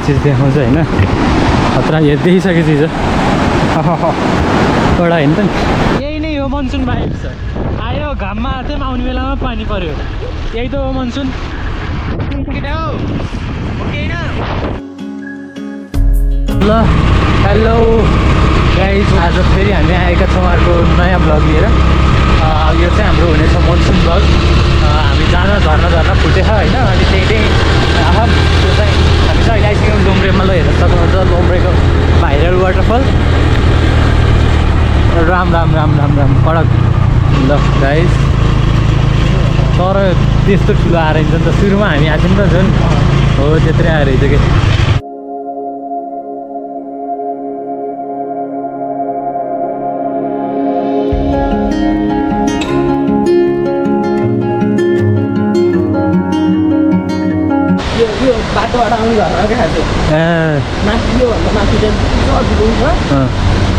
चिज देखाउँछ होइन खतरा देखिसक्यो चिज एउटा होइन त नि यही नै हो मनसुन भाइब छ आयो घाममा चाहिँ आउने बेलामा पानी पर्यो यही त हो मनसुन ल हेलो गाइज आज फेरि हामी आएका छौँ अर्को नयाँ ब्लग लिएर यो चाहिँ हाम्रो हुनेछ मनसुन ब्लग हामी जान झर्ना फुटेछ होइन अनि त्यही त्यो चाहिँ हामी चाहिँ अहिले आइसक्यौँ लुम्रेमा ल हेर्न सक्नुहुन्छ लुम्रेको भाइरल वाटरफल राम कडक ल गाइज तर त्यस्तो ठुलो आएर नि त सुरुमा हामी आएको नि त झन् हो त्यत्रै आएर रहेछ कि बाटोबाट आउनु झर्ना क्या खालको माथि योभन्दा माथि चाहिँ छ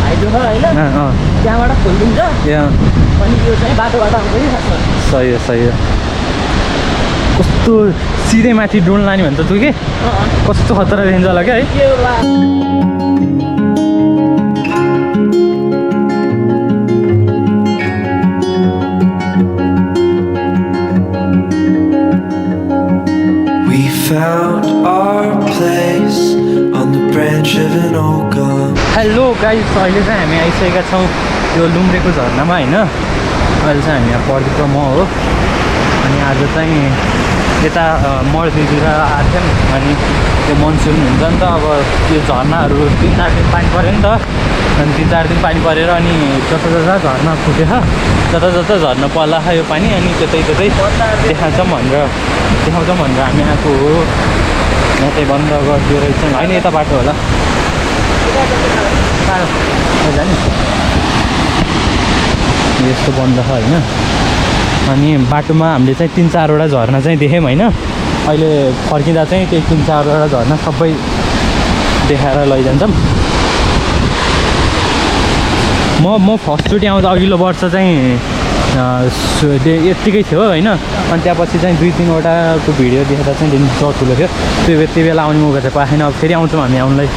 हाइड्रो छ होइन त्यहाँबाट खोलिदिन्छ अनि यो चाहिँ बाटोबाट आउँछ कि खासमा सही हो कस्तो सिधै माथि ड्रोन लाने भन्छ तँ कि कस्तो खतरा देखिन्छ होला क्या है हेलो गाइस अहिले चाहिँ हामी आइसकेका छौँ यो लुम्रेको झर्नामा होइन अहिले चाहिँ हामी यहाँ पर्दिक्रमा हो अनि आज चाहिँ यता मर्दीतिर आएको थियौँ अनि त्यो मनसुन हुन्छ नि त अब यो झर्नाहरू 3-4 दिन पानी पऱ्यो नि त अनि 3-4 दिन पानी परेर अनि जता झर्ना फुटेछ जता झर्न पर्ला यो पानी अनि त्यतै देखाउँछौँ भनेर हामी आएको हो यहाँ चाहिँ बन्द गरिदियो रहेछ होइन यता बाटो होला यस्तो बन्द छ होइन अनि बाटोमा हामीले चाहिँ 3-4वटा झर्ना चाहिँ देख्यौँ होइन अहिले फर्किँदा चाहिँ त्यही 3-4वटा झर्ना सबै देखाएर लैजान्छौँ म फर्स्टचोटि आउँदा अघिल्लो वर्ष चाहिँ यत्तिकै थियो होइन अनि त्यहाँपछि चाहिँ 2-3वटाको भिडियो देखेर चाहिँ ठुलो थियो त्यो बेला आउने मौका चाहिँ पाएन अब फेरि आउँछौँ हामी आउनुलाई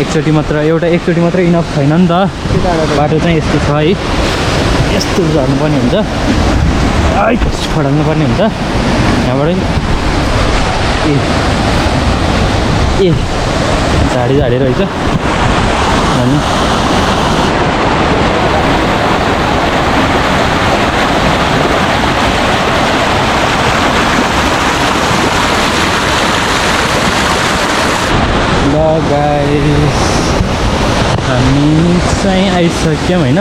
एकचोटि मात्र इनफ छैन नि त बाटो चाहिँ यस्तो छ है यस्तो झर्नुपर्ने हुन्छ फडाल्नु पर्ने हुन्छ यहाँबाट ए झाडी रहेछ अनि ल गाइस हामी चाहिँ आइसक्यौँ होइन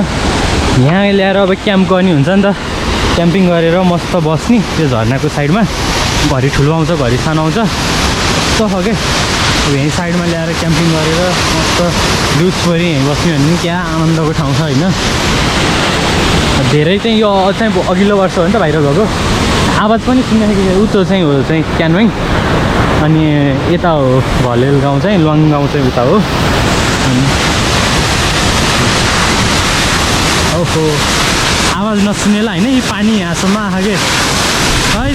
यहाँ ल्याएर अब क्याम्प गर्ने हुन्छ नि त क्याम्पिङ गरेर मस्त बस्ने त्यो झर्नाको साइडमा घरि ठुलो आउँछ घरि सानो आउँछ कस्तो छ क्या अब यहीँ साइडमा ल्याएर क्याम्पिङ गरेर मस्त लुजफोरी यहीँ बस्ने भने क्या आनन्दको ठाउँ छ होइन धेरै चाहिँ यो चाहिँ अघिल्लो वर्ष हो नि त भाइरल भएको आवाज पनि सुन्दाखेरि उतो चाहिँ हो चाहिँ क्यानोइङ अनि यता हो भलेल गाउँ चाहिँ लङ गाउँ चाहिँ उता हो ओहो आवाज नसुनेला होइन यी पानी यहाँसम्म आएको के है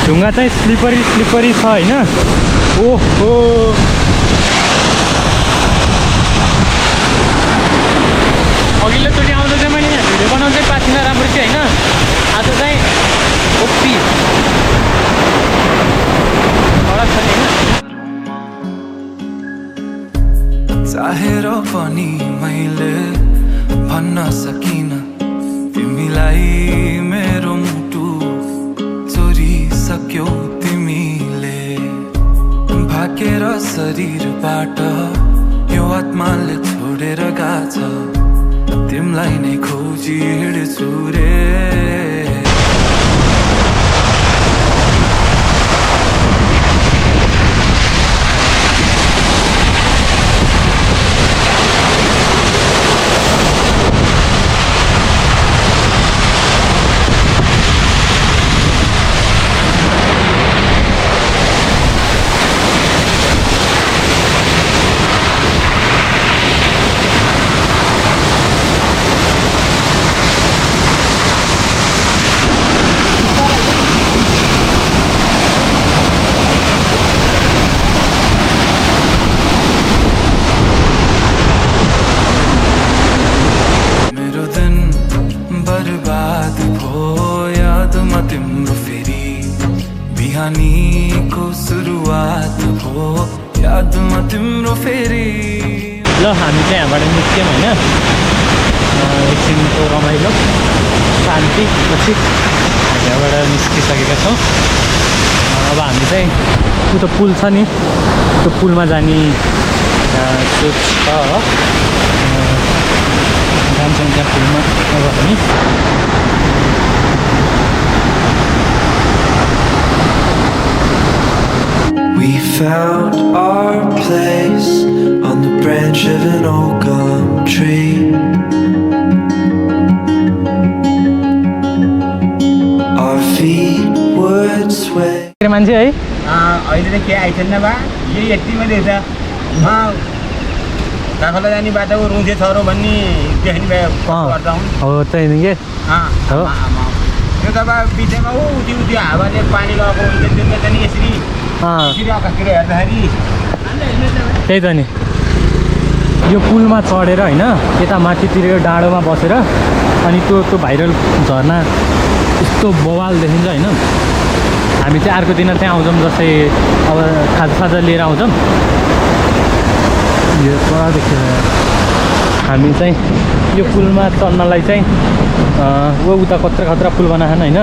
ढुङ्गा चाहिँ स्लिपरी छ होइन ओहो अघिल्लोचोटि आउँदा चाहिँ मैले यहाँ भिडियो बनाउनु चाहिँ पाएको थिइनँ राम्रो थियो होइन आज चाहिँ ओपी कडक छ नि चाहेर पनि मैले भन्न सकिनँ तिमीलाई मेरो मुटु चोरिसक्यौ तिमीले भाकेर शरीरबाट यो आत्माले छोडेर गएछ तिमीलाई नै खोजी हिँड्छु रे तिम्रो फेरि ल हामी चाहिँ यहाँबाट निस्क्यौँ होइन एकछिनको रमाइलो शान्ति पछि हामी यहाँबाट निस्किसकेका छौँ अब हामी चाहिँ उता पुल छ नि त्यो पुलमा जाने सोच छ जान्छौँ त्यहाँ पुलमा अब हामी We found our place on the branch of an old gum tree. Our feet would sway. मान्छे है अहिले त के आइछन् बा यही यतिमा देख्छ काखला जाने बाटोको रुङ्से छोरो भन्ने देख्ने भए गर्दा हुन् हो त्यही नि के हो त्यो त बा बिचमा उति हावाले पानी लगाएको हुन्छ त्यो त नि यसरी अगातिर हेर्दाखेरि त्यही त नि यो पुलमा चढेर होइन यता माथितिर यो डाँडोमा बसेर अनि त्यो भाइरल झर्ना यस्तो बवाल देखिन्छ होइन हामी चाहिँ अर्को दिन त्यहाँ आउँछौँ जस्तै अब खाजासाजा लिएर आउँछौँ यो पुरा देखियो हामी चाहिँ यो पुलमा चढ्नलाई चाहिँ उता कत्रा खतरा पुल बनाएन होइन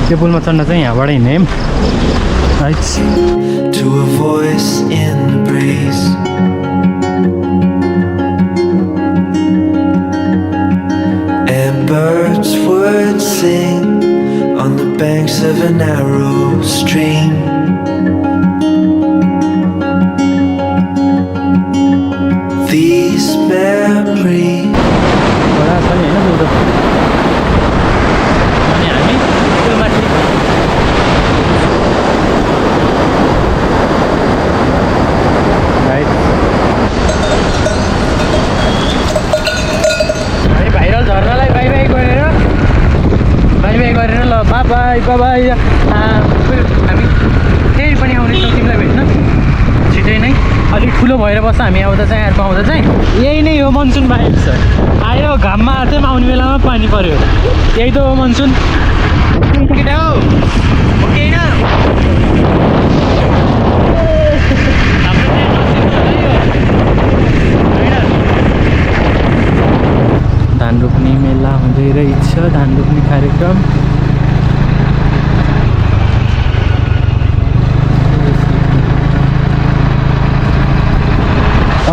त्यो पुलमा चढ्न चाहिँ यहाँबाट हिँड्यौँ To a voice in the breeze, and birds would sing on the banks of a narrow stream. These memories. By हामी त्यही पनि आउनेछौँ तिमीलाई भेट्न छिटै नै अलिक ठुलो भएर बस्छ हामी आउँदा चाहिँ अर्को आउँदा चाहिँ यही नै हो मनसुन भाइ सर आयो घाममा आएको आउने बेलामा पानी पऱ्यो यही त हो मनसुन केटा हो धान रोप्ने मेला हुँदै रहेछ धान रोप्ने कार्यक्रम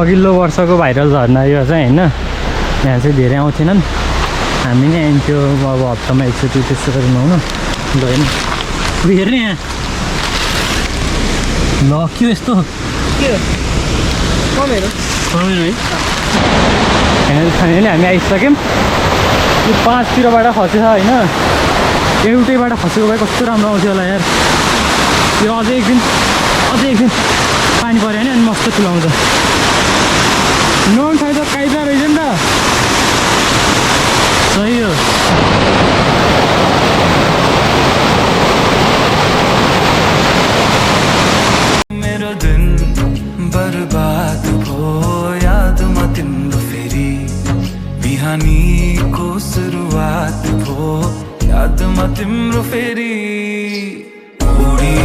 अघिल्लो वर्षको भाइरल झर्ना यो चाहिँ होइन यहाँ चाहिँ धेरै आउँथेनन् हामी नै आइन्थ्यो अब हप्तामा एकचोटि त्यस्तो गरेर नहुनु गएन हेर्ने यहाँ ल के यस्तो है फाइनली हामी आइसक्यौँ यो 5तिरबाट खसेछ होइन एउटैबाट खसेको भए कस्तो राम्रो आउँथ्यो होला यार यो अझै एक दिन पानी पऱ्यो भने अनि मस्त खुलाउँछ नोन खाइ त काइजा रहेछ नि त सही हो मेरो दिन बर्बाद भो यादमा तिम्रो फेरि बिहानीको सुरुवात भो यादमा तिम्रो फेरि उडी